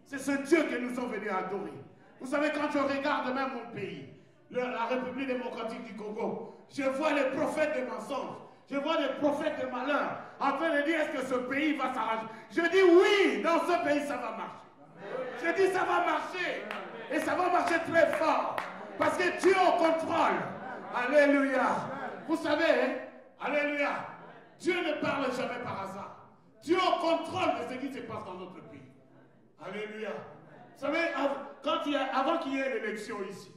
C'est ce Dieu que nous sommes venus adorer. Vous savez, quand je regarde même mon pays, la République démocratique du Congo, je vois les prophètes de mensonges, je vois les prophètes de malheur en train de dire, est-ce que ce pays va s'arranger? Je dis oui, dans ce pays ça va marcher. Je dis ça va marcher. Et ça va marcher très fort. Parce que Dieu est au contrôle. Alléluia. Vous savez, hein? Alléluia. Dieu ne parle jamais par hasard. Dieu est au contrôle de ce qui se passe dans notre pays. Alléluia. Vous savez, avant qu'il y ait l'élection ici,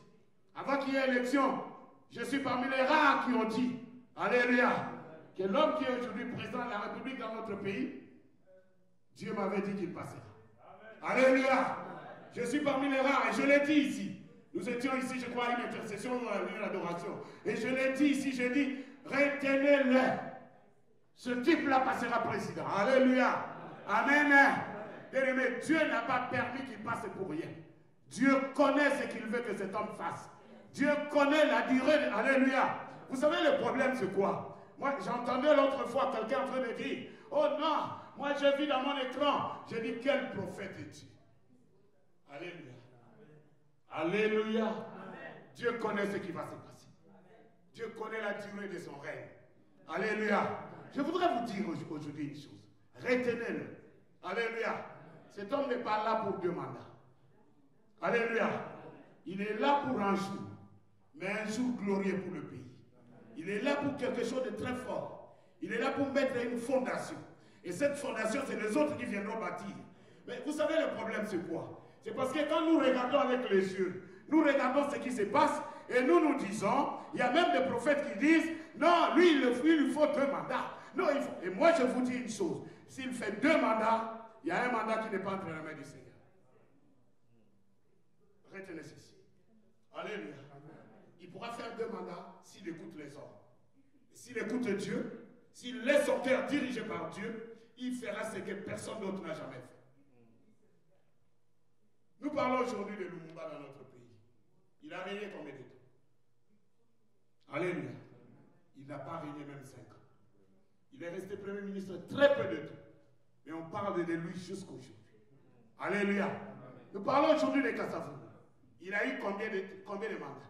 avant qu'il y ait l'élection, je suis parmi les rares qui ont dit, alléluia, que l'homme qui est aujourd'hui président de la République dans notre pays, Dieu m'avait dit qu'il passera. Alléluia. Je suis parmi les rares et je l'ai dit ici. Nous étions ici, je crois, à une intercession ou à une adoration. Et je l'ai dit ici, je dis, retenez-le. Ce type-là passera président. Alléluia. Amen. Bien-aimé, Dieu n'a pas permis qu'il passe pour rien. Dieu connaît ce qu'il veut que cet homme fasse. Dieu connaît la durée. Alléluia. Vous savez, le problème, c'est quoi? Moi, j'entendais l'autre fois quelqu'un en train de dire, oh non, moi je vis dans mon écran. Je dis, quel prophète es-tu? Alléluia. Alléluia. Amen. Dieu connaît ce qui va se passer. Dieu connaît la durée de son règne. Alléluia. Je voudrais vous dire aujourd'hui une chose. Retenez-le. Alléluia. Cet homme n'est pas là pour 2 mandats. Alléluia. Il est là pour un jour, mais un jour glorieux pour le pays. Il est là pour quelque chose de très fort. Il est là pour mettre une fondation. Et cette fondation, c'est les autres qui viendront bâtir. Mais vous savez, le problème, c'est quoi? C'est parce que quand nous regardons avec les yeux, nous regardons ce qui se passe et nous disons, il y a même des prophètes qui disent, non, lui, il lui faut 2 mandats. Non, il faut. Et moi, je vous dis une chose, s'il fait 2 mandats, il y a un mandat qui n'est pas entre les mains du Seigneur. Retenez ceci. Alléluia. Il pourra faire 2 mandats s'il écoute les hommes. S'il écoute Dieu, s'il laisse son cœur dirigé par Dieu, il fera ce que personne d'autre n'a jamais fait. Nous parlons aujourd'hui de Lumumba dans notre pays. Il a régné combien de temps? Alléluia. Il n'a pas régné même 5 ans. Il est resté Premier ministre très peu de temps. Mais on parle de lui jusqu'aujourd'hui. Alléluia. Nous parlons aujourd'hui de Kassavou. Il a eu combien de mandats?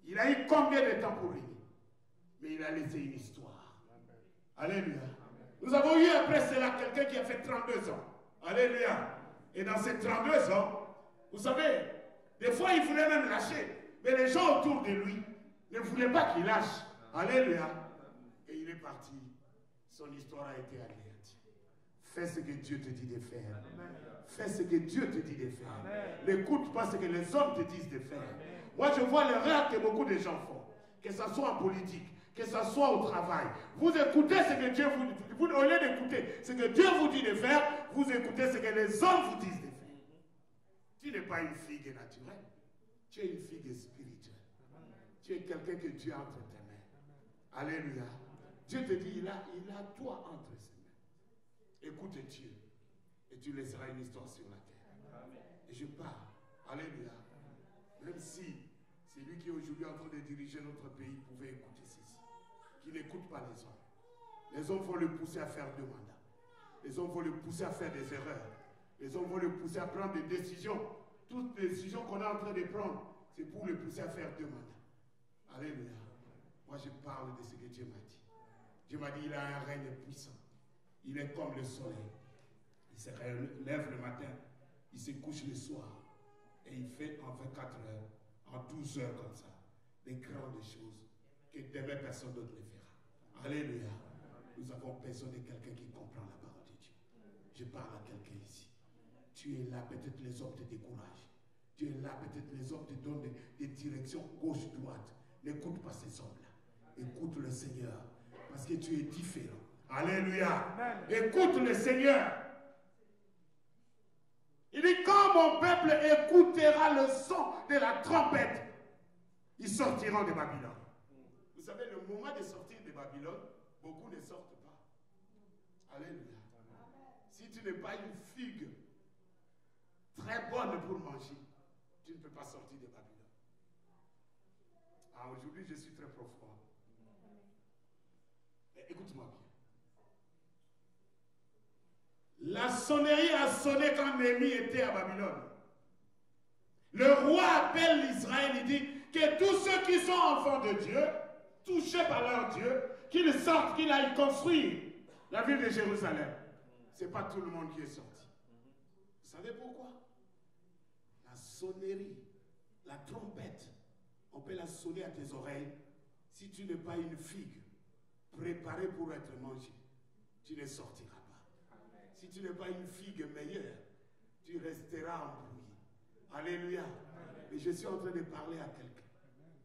Il a eu combien de temps pour régner? Mais il a laissé une histoire. Alléluia. Nous avons eu après cela quelqu'un qui a fait 32 ans. Alléluia. Et dans ces 32 ans, vous savez, des fois il voulait même lâcher. Mais les gens autour de lui ne voulaient pas qu'il lâche. Alléluia. Et il est parti. Son histoire a été anéantie. Fais ce que Dieu te dit de faire. Fais ce que Dieu te dit de faire. N'écoute pas ce que les hommes te disent de faire. Moi, je vois l'erreur que beaucoup de gens font. Que ce soit en politique, que ce soit au travail. Vous écoutez ce que Dieu vous dit. Au lieu d'écouter ce que Dieu vous dit de faire, vous écoutez ce que les hommes vous disent de faire. Tu n'es pas une figue naturelle. Tu es une figue spirituelle. Tu es quelqu'un que Dieu a entre tes mains. Alléluia. Dieu te dit, il a toi entre ses mains. Écoute Dieu. Et tu laisseras une histoire sur la terre. Et je pars. Alléluia. Même si c'est lui qui est aujourd'hui en train de diriger notre pays pouvait écouter ceci. Qu'il n'écoute pas les hommes. Les hommes vont le pousser à faire 2 mandats. Les hommes vont le pousser à faire des erreurs. Les hommes vont le pousser à prendre des décisions. Toutes les décisions qu'on est en train de prendre, c'est pour le pousser à faire 2 mandats. Alléluia. Moi, je parle de ce que Dieu m'a dit. Dieu m'a dit, il a un règne puissant. Il est comme le soleil. Il se lève le matin, il se couche le soir. Et il fait en 24 heures, en 12 heures comme ça, des grandes choses que demain personne d'autre ne fera. Alléluia. Nous avons besoin de quelqu'un qui comprend la parole de Dieu. Je parle à quelqu'un ici. Tu es là, peut-être les hommes te découragent. Tu es là, peut-être les hommes te donnent des directions gauche-droite. N'écoute pas ces hommes-là. Écoute le Seigneur, parce que tu es différent. Alléluia. Amen. Écoute le Seigneur. Il dit, quand mon peuple écoutera le son de la trompette, ils sortiront de Babylone. Vous savez, le moment de sortir de Babylone, beaucoup ne sortent pas. Alléluia. Si tu n'es pas une figue très bonne pour manger, tu ne peux pas sortir de Babylone. Ah, aujourd'hui, je suis très profond. Mais écoute-moi bien. La sonnerie a sonné quand Néhémie était à Babylone. Le roi appelle l'Israël, il dit que tous ceux qui sont enfants de Dieu, touchés par leur Dieu, qu'ils sortent, qu'ils aillent construire la ville de Jérusalem. Ce n'est pas tout le monde qui est sorti. Vous savez pourquoi? La sonnerie, la trompette, on peut la sonner à tes oreilles. Si tu n'es pas une figue préparée pour être mangée, tu ne sortiras pas. Si tu n'es pas une figue meilleure, tu resteras embrouillé. Alléluia. Et je suis en train de parler à quelqu'un.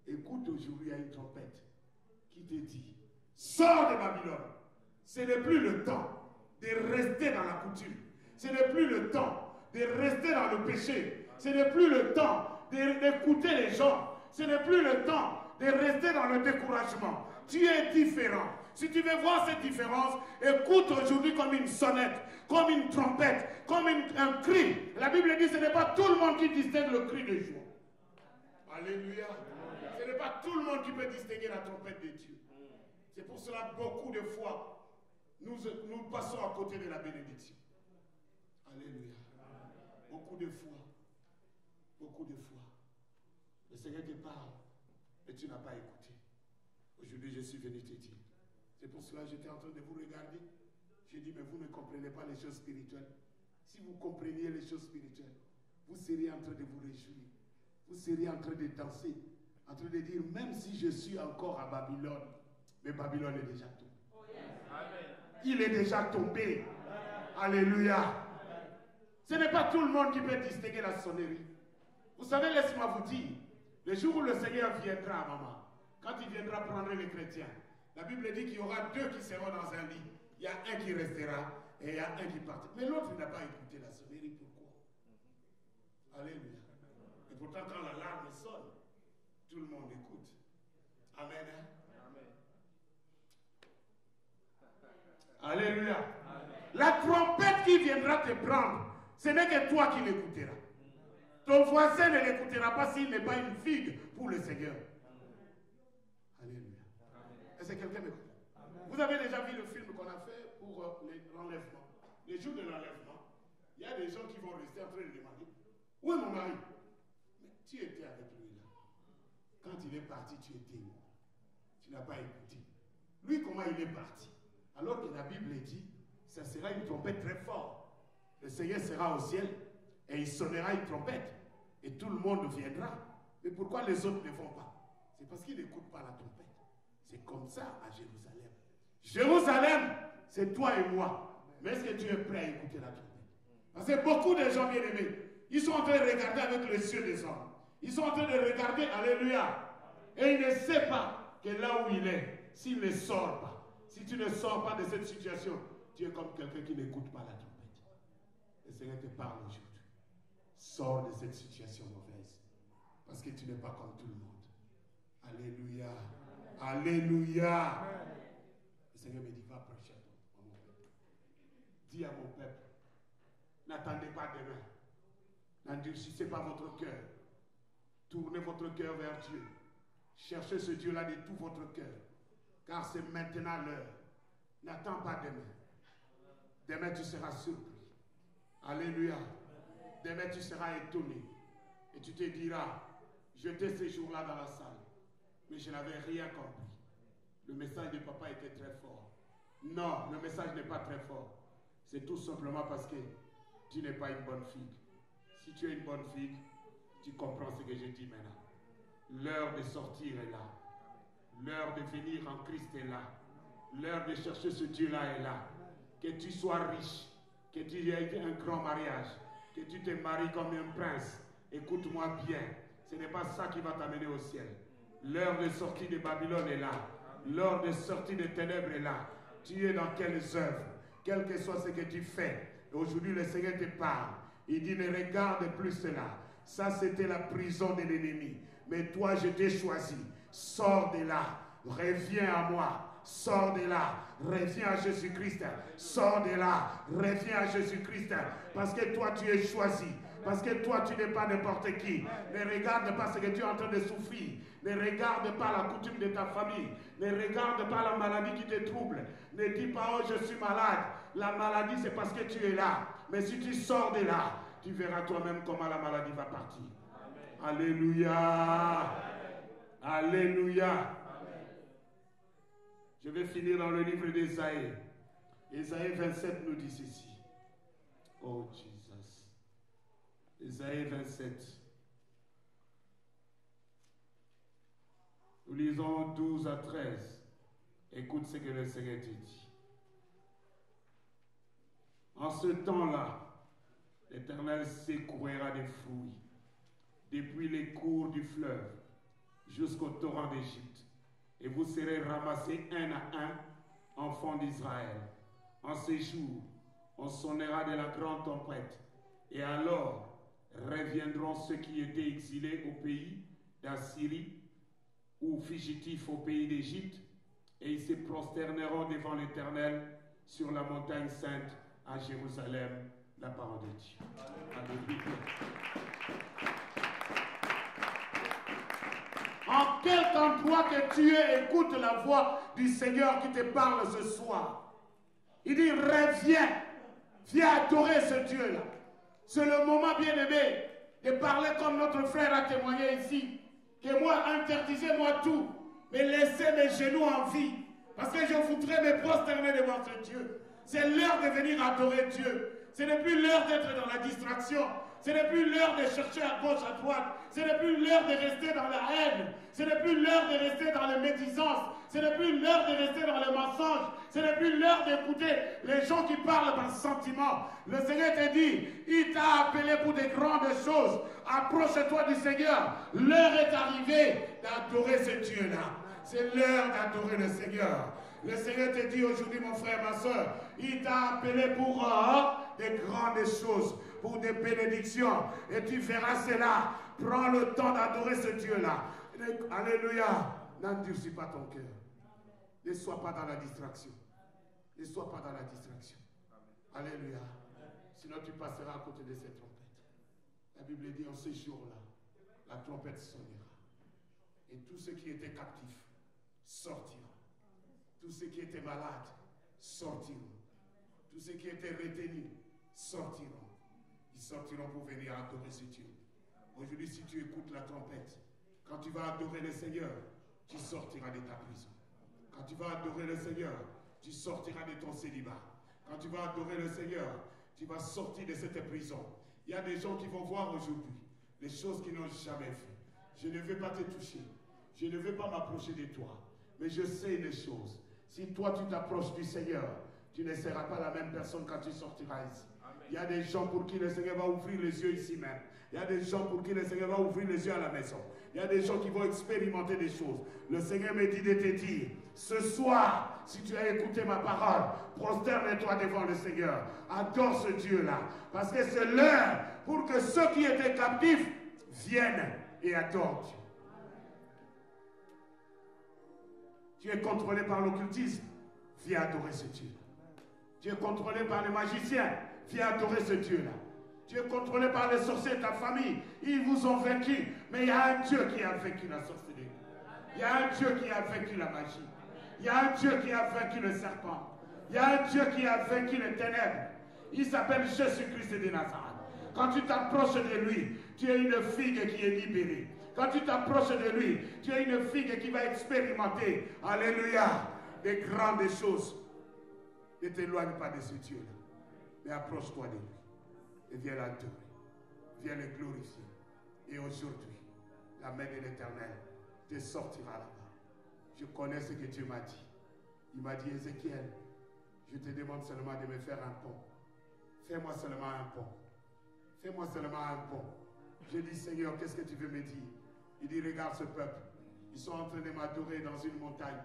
Écoute, aujourd'hui, il y a une trompette qui te dit, sors de Babylone. Ce n'est plus le temps de rester dans la coutume. Ce n'est plus le temps de rester dans le péché. Ce n'est plus le temps d'écouter les gens. Ce n'est plus le temps de rester dans le découragement. Tu es différent. Si tu veux voir cette différence, écoute aujourd'hui comme une sonnette, comme une trompette, comme un cri. La Bible dit que ce n'est pas tout le monde qui distingue le cri de joie. Alléluia. Ce n'est pas tout le monde qui peut distinguer la trompette de Dieu. C'est pour cela que beaucoup de fois, nous passons à côté de la bénédiction. Alléluia. Beaucoup de fois, le Seigneur te parle et tu n'as pas écouté. Aujourd'hui, je suis venu te dire. C'est pour cela que j'étais en train de vous regarder. J'ai dit, mais vous ne comprenez pas les choses spirituelles. Si vous compreniez les choses spirituelles, vous seriez en train de vous réjouir. Vous seriez en train de danser, en train de dire, même si je suis encore à Babylone, mais Babylone est déjà tombé. Oh yes. Il est déjà tombé. Alléluia. Ce n'est pas tout le monde qui peut distinguer la sonnerie. Vous savez, laisse-moi vous dire, le jour où le Seigneur viendra, maman, quand il viendra prendre les chrétiens, la Bible dit qu'il y aura 2 qui seront dans un lit. Il y a un qui restera et il y a un qui partira. Mais l'autre n'a pas écouté la sonnerie. Pourquoi? Alléluia. Et pourtant, quand l'alarme sonne, tout le monde écoute. Amen. Hein? Amen. Alléluia. Amen. La trompette qui viendra te prendre, ce n'est que toi qui l'écouteras. Ton voisin ne l'écoutera pas s'il n'est pas une figue pour le Seigneur. Alléluia. Est-ce que quelqu'un me comprend? Vous avez déjà vu le film qu'on a fait pour l'enlèvement. Les jours de l'enlèvement, il y a des gens qui vont rester en train de demander, où est mon mari? Mais tu étais avec lui là. Quand il est parti, tu étais où? Tu n'as pas écouté. Lui, comment il est parti? Alors que la Bible dit, ça sera une trompette très forte. Le Seigneur sera au ciel et il sonnera une trompette. Et tout le monde viendra. Mais pourquoi les autres ne vont pas? C'est parce qu'ils n'écoutent pas la trompette. C'est comme ça à Jérusalem. Jérusalem, c'est toi et moi. Mais est-ce que tu es prêt à écouter la trompette? Parce que beaucoup de gens bien aimés, ils sont en train de regarder avec les yeux des hommes. Ils sont en train de regarder, alléluia. Et ils ne savent pas que là où il est, s'il ne sort pas, si tu ne sors pas de cette situation, tu es comme quelqu'un qui n'écoute pas la trompette. Le Seigneur te parle aujourd'hui. Sors de cette situation mauvaise. Parce que tu n'es pas comme tout le monde. Alléluia. Alléluia. Le Seigneur me dit, va prêcher à mon peuple. Dis à mon peuple, n'attendez pas demain. N'endurcissez pas votre cœur. Tournez votre cœur vers Dieu. Cherchez ce Dieu-là de tout votre cœur. Car c'est maintenant l'heure. N'attends pas demain. Demain, tu seras surpris. Alléluia. Demain, tu seras étonné. Et tu te diras, j'étais ce jour-là dans la salle, mais je n'avais rien compris. Le message de papa était très fort. Non, le message n'est pas très fort. C'est tout simplement parce que tu n'es pas une bonne figue. Si tu es une bonne figue, tu comprends ce que je dis maintenant. L'heure de sortir est là. L'heure de venir en Christ est là. L'heure de chercher ce Dieu-là est là. Que tu sois riche, que tu aies un grand mariage, que tu te maries comme un prince. Écoute-moi bien, ce n'est pas ça qui va t'amener au ciel. L'heure de sortie de Babylone est là. L'heure de sortie des ténèbres est là. Tu es dans quelles œuvres, quel que soit ce que tu fais. Aujourd'hui, le Seigneur te parle. Il dit, ne regarde plus cela. Ça, c'était la prison de l'ennemi. Mais toi, je t'ai choisi. Sors de là. Reviens à moi. Sors de là, reviens à Jésus-Christ. Sors de là, reviens à Jésus-Christ. Parce que toi, tu es choisi. Parce que toi, tu n'es pas n'importe qui. Ne regarde pas ce que tu es en train de souffrir. Ne regarde pas la coutume de ta famille. Ne regarde pas la maladie qui te trouble. Ne dis pas, oh, je suis malade. La maladie, c'est parce que tu es là. Mais si tu sors de là, tu verras toi-même comment la maladie va partir. Amen. Alléluia. Amen. Alléluia. Je vais finir dans le livre d'Ésaïe. Ésaïe 27 nous dit ceci. Oh Jesus. Ésaïe 27. Nous lisons 12 à 13. Écoute ce que le Seigneur te dit. En ce temps-là, l'Éternel secouera des fruits, depuis les cours du fleuve jusqu'au torrent d'Égypte. Et vous serez ramassés un à un, enfants d'Israël. En ces jours, on sonnera de la grande tempête. Et alors reviendront ceux qui étaient exilés au pays d'Assyrie ou fugitifs au pays d'Égypte. Et ils se prosterneront devant l'Éternel sur la montagne sainte à Jérusalem, la parole de Dieu. Alléluia. En quelque endroit que tu es, écoute la voix du Seigneur qui te parle ce soir. Il dit, reviens, viens adorer ce Dieu-là. C'est le moment, bien-aimé, de parler comme notre frère a témoigné ici. Que moi, interdisez-moi tout, mais laissez mes genoux en vie. Parce que je voudrais me prosterner devant ce Dieu. C'est l'heure de venir adorer Dieu. Ce n'est plus l'heure d'être dans la distraction. Ce n'est plus l'heure de chercher à gauche, à droite. Ce n'est plus l'heure de rester dans la haine. Ce n'est plus l'heure de rester dans les médisances. Ce n'est plus l'heure de rester dans les mensonges. Ce n'est plus l'heure d'écouter les gens qui parlent par sentiment. Le Seigneur te dit, il t'a appelé pour des grandes choses. Approche-toi du Seigneur. L'heure est arrivée d'adorer ce Dieu-là. C'est l'heure d'adorer le Seigneur. Le Seigneur te dit aujourd'hui, mon frère, ma soeur, il t'a appelé pour des grandes choses, pour des bénédictions. Et tu verras cela. Prends le temps d'adorer ce Dieu-là. Alléluia. N'endurcis pas ton cœur. Ne sois pas dans la distraction. Ne sois pas dans la distraction. Alléluia. Sinon tu passeras à côté de cette trompette. La Bible dit en ce jour-là, la trompette sonnera. Et tous ceux qui étaient captifs sortiront. Tous ceux qui étaient malades sortiront. Tous ceux qui étaient retenus sortiront. Ils sortiront pour venir adorer ce Dieu. Aujourd'hui, si tu écoutes la trompette, Quand tu vas adorer le Seigneur, tu sortiras de ta prison. Quand tu vas adorer le Seigneur, tu sortiras de ton célibat. Quand tu vas adorer le Seigneur, tu vas sortir de cette prison. Il y a des gens qui vont voir aujourd'hui les choses qu'ils n'ont jamais fait. Je ne vais pas te toucher. Je ne vais pas m'approcher de toi. Mais je sais une chose. Si toi tu t'approches du Seigneur, tu ne seras pas la même personne quand tu sortiras ici. Il y a des gens pour qui le Seigneur va ouvrir les yeux ici même. Il y a des gens pour qui le Seigneur va ouvrir les yeux à la maison. Il y a des gens qui vont expérimenter des choses. Le Seigneur me dit de te dire, ce soir, si tu as écouté ma parole, prosterne-toi devant le Seigneur. Adore ce Dieu-là. Parce que c'est l'heure pour que ceux qui étaient captifs viennent et adorent Dieu. Tu es contrôlé par l'occultisme, viens adorer ce Dieu-là. Tu es contrôlé par les magiciens, viens adorer ce Dieu-là. Tu es contrôlé par les sorciers de ta famille, ils vous ont vaincu, mais il y a un Dieu qui a vaincu la sorcellerie. Il y a un Dieu qui a vaincu la magie. Il y a un Dieu qui a vaincu le serpent. Il y a un Dieu qui a vaincu les ténèbres. Il s'appelle Jésus-Christ de Nazareth. Quand tu t'approches de lui, tu es une figue qui est libérée. Quand tu t'approches de lui, tu es une figue qui va expérimenter, alléluia, des grandes choses. Ne t'éloigne pas de ce Dieu-là, mais approche-toi de lui. Et viens l'adorer, viens le glorifier. Et aujourd'hui, la main de l'Éternel te sortira là-bas. Je connais ce que Dieu m'a dit. Il m'a dit, Ézéchiel, je te demande seulement de me faire un pont. Fais-moi seulement un pont. Fais-moi seulement un pont. Je dis, Seigneur, qu'est-ce que tu veux me dire? Il dit, regarde ce peuple. Ils sont en train de m'adorer dans une montagne.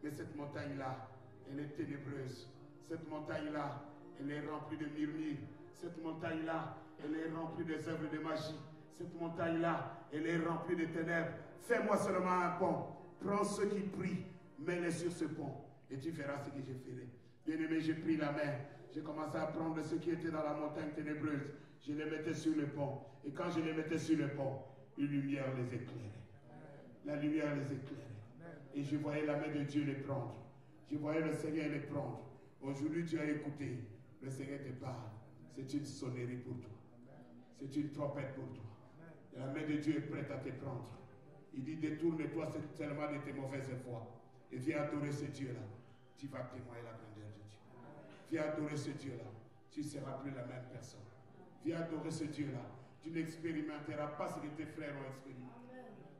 Mais cette montagne-là, elle est ténébreuse. Cette montagne-là, elle est remplie de murmures. Cette montagne-là, elle est remplie des œuvres de magie. Cette montagne-là, elle est remplie de ténèbres. Fais-moi seulement un pont. Prends ceux qui prient, mets-les sur ce pont. Et tu verras ce que je ferai. Bien-aimé, j'ai pris la main. J'ai commencé à prendre ceux qui étaient dans la montagne ténébreuse. Je les mettais sur le pont. Et quand je les mettais sur le pont, une lumière les éclairait. La lumière les éclairait. Et je voyais la main de Dieu les prendre. Je voyais le Seigneur les prendre. Aujourd'hui, tu as écouté. Le Seigneur te parle. C'est une sonnerie pour toi. C'est une trompette pour toi. Et la main de Dieu est prête à te prendre. Il dit, détourne-toi seulement de tes mauvaises voies. Et viens adorer ce Dieu-là. Tu vas témoigner la grandeur de Dieu. Viens adorer ce Dieu-là. Tu ne seras plus la même personne. Viens adorer ce Dieu-là. Tu n'expérimenteras pas ce que tes frères ont expérimenté.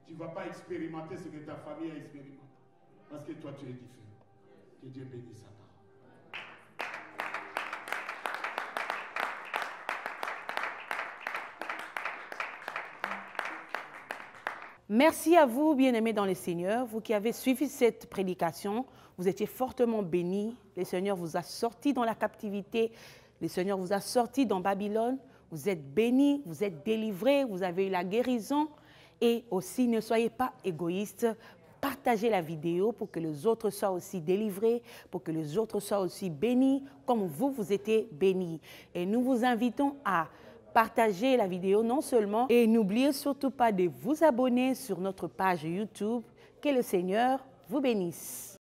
Tu ne vas pas expérimenter ce que ta famille a expérimenté. Parce que toi, tu es différent. Que Dieu bénisse sa parole. Merci à vous, bien-aimés dans le Seigneur, vous qui avez suivi cette prédication. Vous étiez fortement bénis. Le Seigneur vous a sortis dans la captivité. Le Seigneur vous a sortis dans Babylone. Vous êtes bénis, vous êtes délivrés, vous avez eu la guérison. Et aussi, ne soyez pas égoïstes. Partagez la vidéo pour que les autres soient aussi délivrés, pour que les autres soient aussi bénis, comme vous, vous étiez bénis. Et nous vous invitons à partagez la vidéo non seulement et n'oubliez surtout pas de vous abonner sur notre page YouTube. Que le Seigneur vous bénisse.